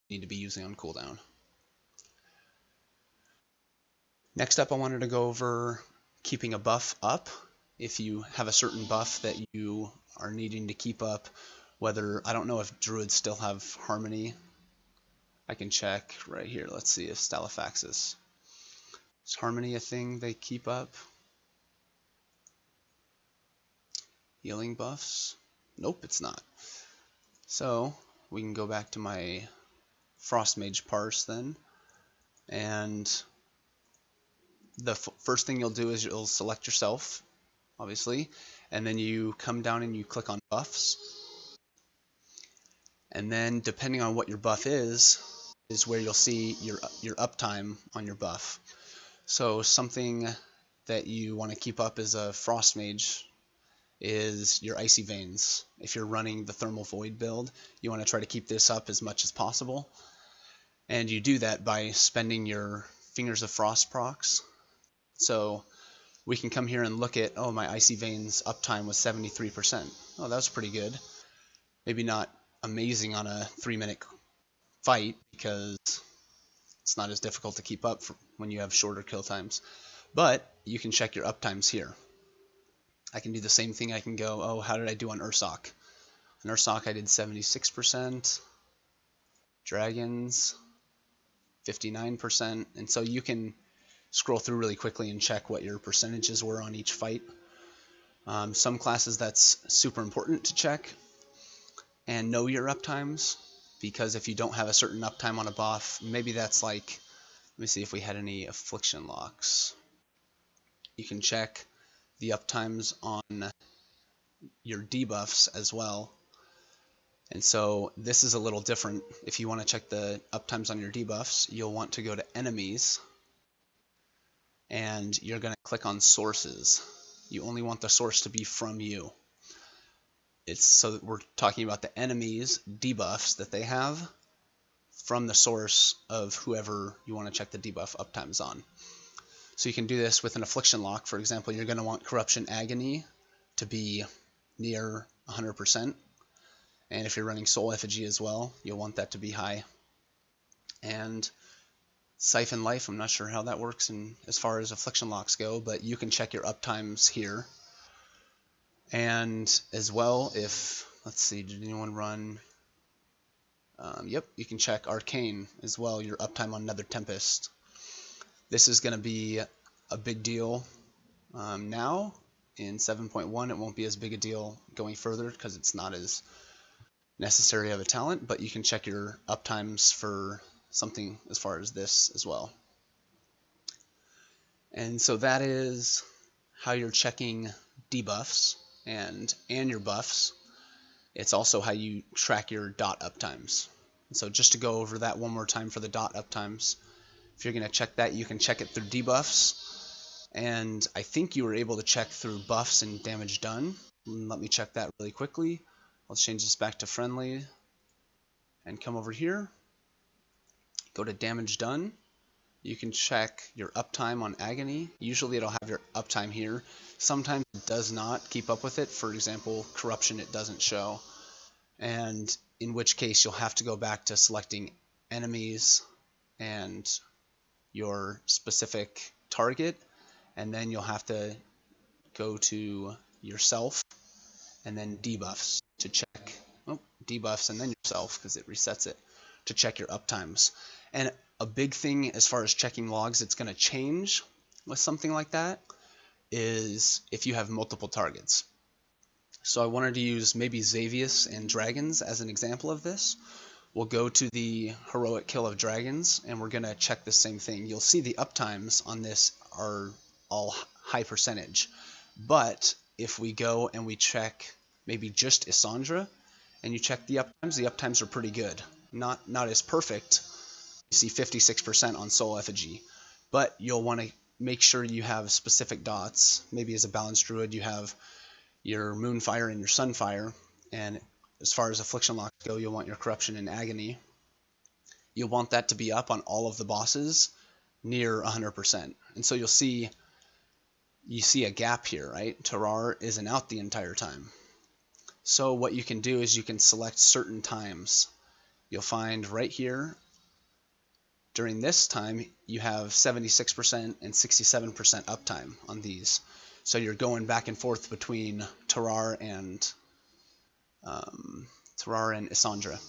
need to be using on cooldown. Next up, I wanted to go over keeping a buff up. If you have a certain buff that you are needing to keep up, whether, I don't know if druids still have harmony. I can check right here. Let's see if Stalifaxis. Is harmony a thing they keep up? Healing buffs? Nope, it's not. So we can go back to my Frost Mage parse then, and the first thing you'll do is you'll select yourself, obviously, and then you come down and you click on buffs, and then depending on what your buff is where you'll see your uptime on your buff. So something that you want to keep up as a Frost Mage is your Icy Veins. If you're running the Thermal Void build, you want to try to keep this up as much as possible, and you do that by spending your Fingers of Frost procs. So we can come here and look at, oh, my Icy Veins uptime was 73%. Oh, that was pretty good. Maybe not amazing on a 3-minute fight, because it's not as difficult to keep up when you have shorter kill times. But you can check your uptimes here. I can do the same thing. I can go, oh, how did I do on Ursoc? On Ursoc I did 76%. Dragons, 59%. And so you can scroll through really quickly and check what your percentages were on each fight. Some classes that's super important to check and know your uptimes, because if you don't have a certain uptime on a buff, maybe that's like, let me see if we had any affliction locks. You can check the uptimes on your debuffs as well. And so this is a little different. If you want to check the uptimes on your debuffs, you'll want to go to enemies, and you're going to click on sources. You only want the source to be from you. It's so that we're talking about the enemies debuffs that they have from the source of whoever you want to check the debuff uptimes on. So you can do this with an affliction lock. For example, you're going to want Corruption Agony to be near 100%. And if you're running Soul Effigy as well, you'll want that to be high. And Siphon Life, I'm not sure how that works as far as affliction locks go, but you can check your uptimes here. And as well, if, let's see, did anyone run? Yep, you can check Arcane as well, your uptime on Nether Tempest. This is going to be a big deal now. In 7.1, it won't be as big a deal going further because it's not as necessary of a talent, but you can check your uptimes for something as far as this as well. And so that is how you're checking debuffs and your buffs. It's also how you track your DoT uptimes. And so just to go over that one more time for the DoT uptimes, if you're going to check that, you can check it through debuffs, and I think you were able to check through buffs and damage done. Let me check that really quickly. I'll change this back to friendly and come over here, go to damage done. You can check your uptime on Agony. Usually it'll have your uptime here. Sometimes it does not keep up with it. For example, Corruption it doesn't show, and in which case you'll have to go back to selecting enemies and your specific target, and then you'll have to go to yourself and then debuffs to check, debuffs and then yourself, because it resets it, to check your uptimes. And a big thing as far as checking logs, it's going to change with something like that, is if you have multiple targets. So I wanted to use maybe Xavius and Dragons as an example of this. We'll go to the heroic kill of Dragons, and we're going to check the same thing. You'll see the uptimes on this are all high percentage. But if we go and we check maybe just Isandra, and you check the uptimes are pretty good. Not as perfect. You see 56% on Soul Effigy. But you'll want to make sure you have specific dots. Maybe as a balanced druid you have your Moonfire and your Sunfire, and as far as affliction locks go, you'll want your Corruption and Agony. You'll want that to be up on all of the bosses near 100%. And so you see a gap here, right? Terrar isn't out the entire time. So what you can do is you can select certain times you'll find right here, during this time, you have 76% and 67% uptime on these. So you're going back and forth between Terrar and Isandra.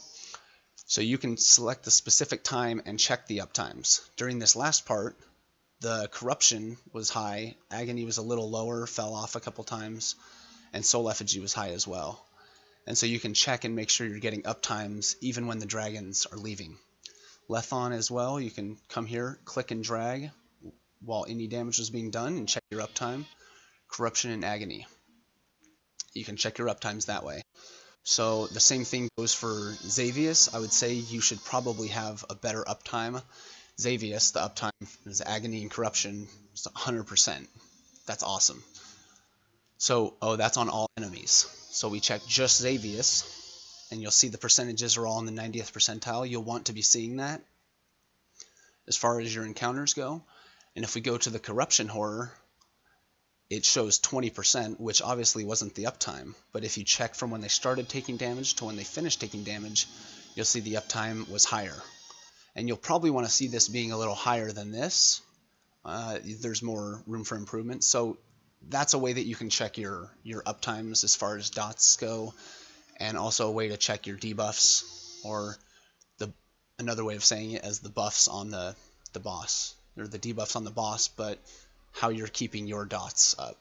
So you can select the specific time and check the uptimes. During this last part, the corruption was high, agony was a little lower, fell off a couple times, and soul effigy was high as well. And so you can check and make sure you're getting uptimes even when the dragons are leaving. Lethon as well, you can come here, click and drag while any damage is being done and check your uptime. Corruption and agony. You can check your uptimes that way. So the same thing goes for Xavius. I would say you should probably have a better uptime. Xavius, the uptime is agony and corruption, is 100%. That's awesome. So, that's on all enemies. So we check just Xavius, and you'll see the percentages are all in the 90th percentile. You'll want to be seeing that as far as your encounters go. And if we go to the corruption horror, it shows 20%, which obviously wasn't the uptime. But if you check from when they started taking damage to when they finished taking damage, you'll see the uptime was higher. And you'll probably want to see this being a little higher than this. There's more room for improvement. So that's a way that you can check your uptimes as far as dots go, and also a way to check your debuffs, or another way of saying it as the buffs on the boss, or the debuffs on the boss, but how you're keeping your dots up.